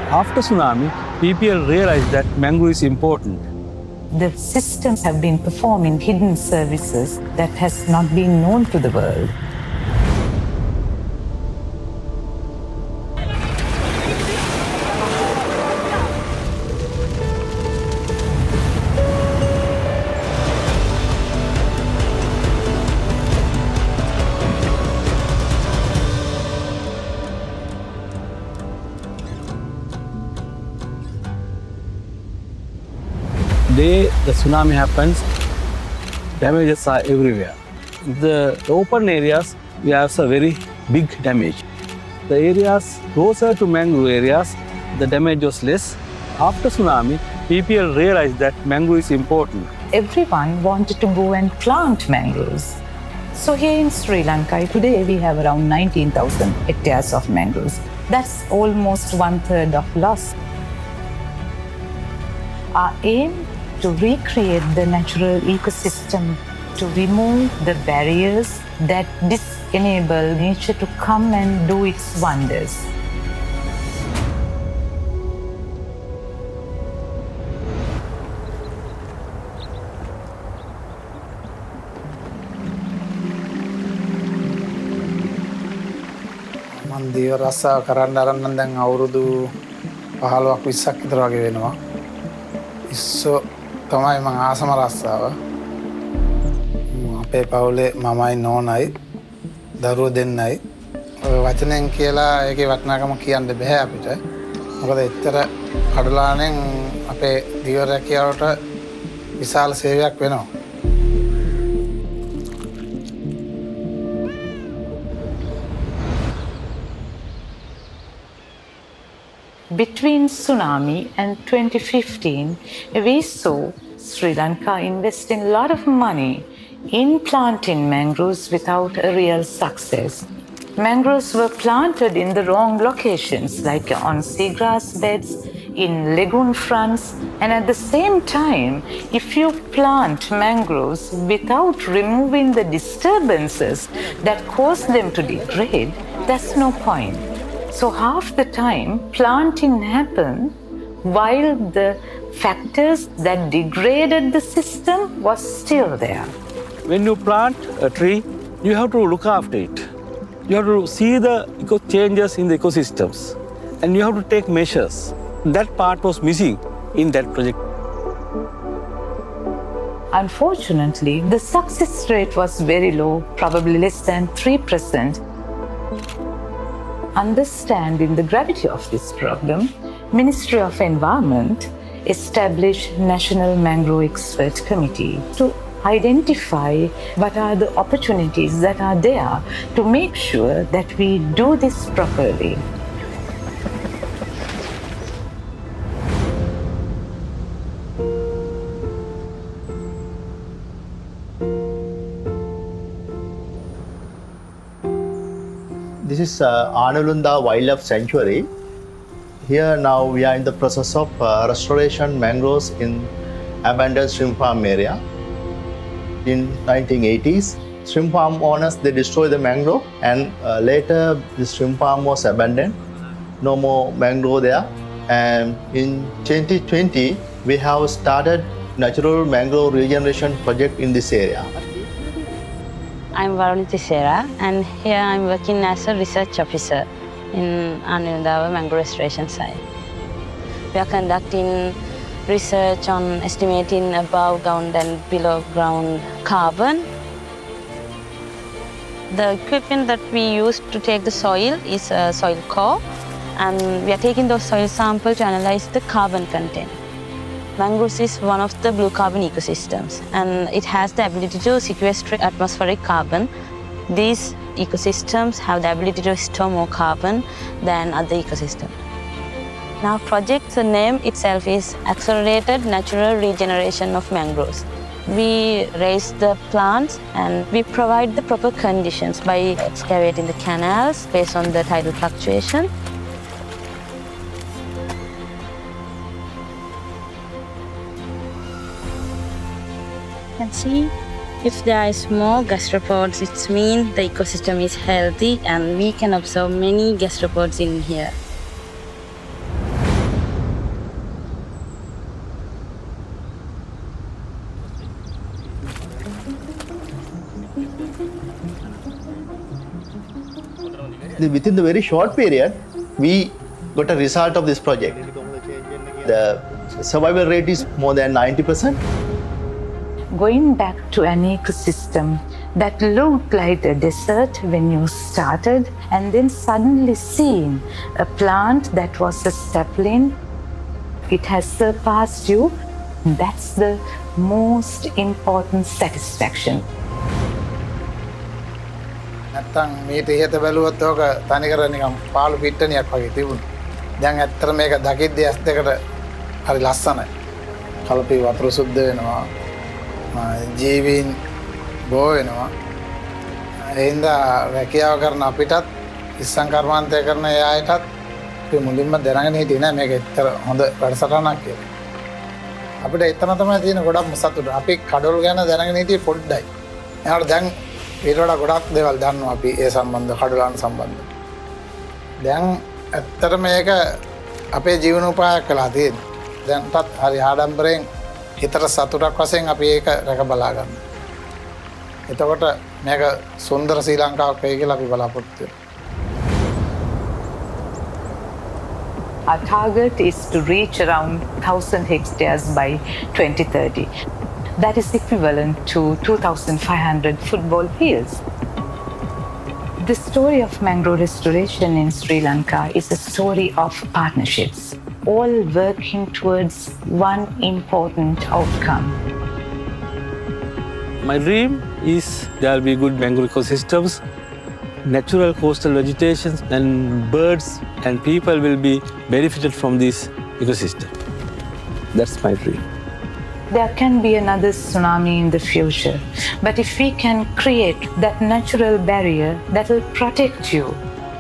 After tsunami, people realized that mangrove is important. The systems have been performing hidden services that has not been known to the world. The tsunami happens, damages are everywhere. The open areas, we have a very big damage. The areas closer to mangrove areas, the damage was less. After tsunami, people realized that mangrove is important. Everyone wanted to go and plant mangroves. So here in Sri Lanka, today we have around 19,000 hectares of mangroves. That's almost 1/3 of loss. Our aim to recreate the natural ecosystem, to remove the barriers that disenable nature to come and do its wonders. මම දේව රස්සාව කරන්න අරන් නම් දැන් අවුරුදු 15ක් 20ක් විතර වගේ වෙනවා. ඉස්සෝ තමයි මම ආසම රස්සාව. අපේ පවුලේ මමයි නෝනයි දරුවෝ දෙන්නයි. ඔය වචනෙන් කියලා ඒකේ වටිනාකම කියන්න බෑ අපිට. මොකද එච්චර කඩලානෙන් අපේ දිව රැකියාවට විශාල සේවයක් වෙනවා. Between tsunami and 2015, we saw Sri Lanka investing a lot of money in planting mangroves without a real success. Mangroves were planted in the wrong locations, like on seagrass beds, in lagoon fronts, and at the same time, if you plant mangroves without removing the disturbances that cause them to degrade, that's no point. So half the time, planting happened while the factors that degraded the system was still there. When you plant a tree, you have to look after it. You have to see the changes in the ecosystems, and you have to take measures. That part was missing in that project. Unfortunately, the success rate was very low, probably less than 3%. Understanding the gravity of this problem, Ministry of Environment established National Mangrove Expert Committee to identify what are the opportunities that are there to make sure that we do this properly. This is Anulunda Wildlife Sanctuary. Here now we are in the process of restoration mangroves in abandoned shrimp farm area. In 1980s, shrimp farm owners, they destroyed the mangrove, and later the shrimp farm was abandoned. No more mangrove there. And in 2020, we have started natural mangrove regeneration project in this area. I'm Varuniti Sera, and here I'm working as a research officer in Anilundava Mangrove Restoration Site. We are conducting research on estimating above ground and below ground carbon. The equipment that we use to take the soil is a soil core, and we are taking those soil samples to analyze the carbon content. Mangroves is one of the blue carbon ecosystems, and it has the ability to sequester atmospheric carbon. These ecosystems have the ability to store more carbon than other ecosystems. Now, project's name itself is Accelerated Natural Regeneration of Mangroves. We raise the plants and we provide the proper conditions by excavating the canals based on the tidal fluctuation. You can see if there is more gastropods, it means the ecosystem is healthy, and we can observe many gastropods in here. within the very short period, we got a result of this project. The survival rate is more than 90%. Going back to an ecosystem that looked like a desert when you started, and then suddenly seeing a plant that was a sapling, it has surpassed you. That's the most important satisfaction. නැත්තම් මීට ඉහත බැලුවොත් ඕක තනිකර නිකන් පාළු පිට්ටනියක් වගේ තිබුණා. දැන් ඇත්තට මේක දකිද්දී ඇස් දෙකට හරි ලස්සනයි. කලපි වතුර සුද්ධ වෙනවා. ජීවීන් බෝ වෙනවා. ඒ හින්දා රැකියාව කරන අපිටත් ඉස්සන් කර්මාන්තය කරන ඒ අයටත් අපි මුලින්ම දැනගෙන හිටියේ නෑ මේක ඇත්තට හොඳ වැඩසටහනක් කියලා. අපිට එතන තමයි තියෙන ගොඩක්ම සතුට. අපි කඩොල් ගැන දැනගෙන හිටියේ පොඩ්ඩයි. එයාට දැන් ඊට වඩා ගොඩක් දේවල් දන්නවා අපි ඒ සම්බන්ධ කඩොලාන සම්බන්ධ. දැන් ඇත්තට මේක අපේ ජීවනෝපායක් වෙලා තියෙනවා. දැන්ටත් හරි ආඩම්බරයෙන් හිතට සතුටක් වශයෙන් අපි ඒක රැක බලා ගන්නවා. එතකොට මේක සුන්දර ශ්‍රී ලංකාවක් වෙයි කියලා අපි බලාපොරොත්තු වෙනවා. Our target is to reach around 1,000 hectares by 2030. That is equivalent to 2,500 football fields. The story of mangrove restoration in Sri Lanka is a story of partnerships, all working towards one important outcome. My dream is there will be good mangrove ecosystems, natural coastal vegetation, and birds and people will be benefited from this ecosystem. That's my dream. There can be another tsunami in the future, but if we can create that natural barrier that will protect you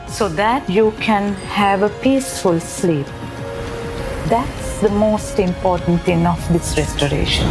so that you can have a peaceful sleep, that's the most important thing of this restoration.